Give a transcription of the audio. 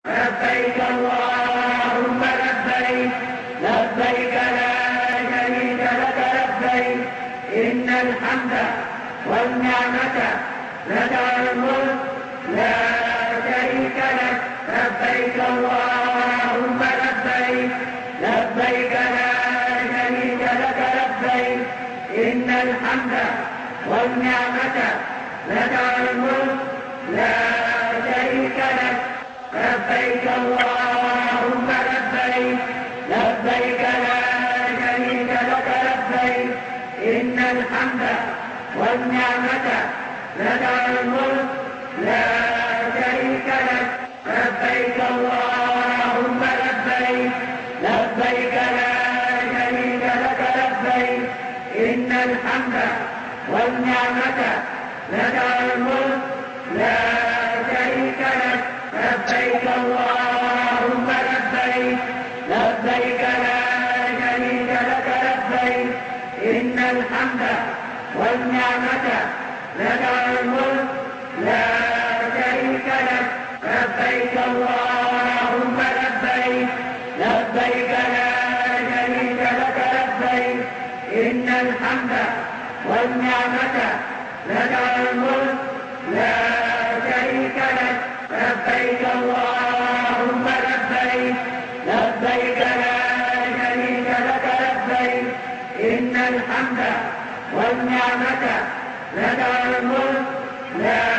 لبيك اللهم لبيك لبيك لا شريك لك لبيك إن الحمد والنعمة لك الملك لا شريك لك لبيك اللهم لبيك لبيك لا شريك لك لبيك إن الحمد والنعمة لك الملك لا شريك لك لبيك اللهم لبيك لبيك لا شريك لك لبيك إن الحمد والنعمة لك الملك لا شريك لك لبيك اللهم لبيك لبيك لا شريك لك لبيك إن الحمد والنعمة لك الملك لا شريك لك لبيك اللهم لبيك لبيك لا شريك لك لبيك إن الحمد والنعمة لك الملك لا شريك لك لبيك اللهم لبيك لبيك لا شريك لك لبيك إن الحمد والنعمة لك الملك لا شريك لك لبيك اللهم لبيك لبيك لا شريك لك لبيك إن الحمد والنعمة لك الملك لا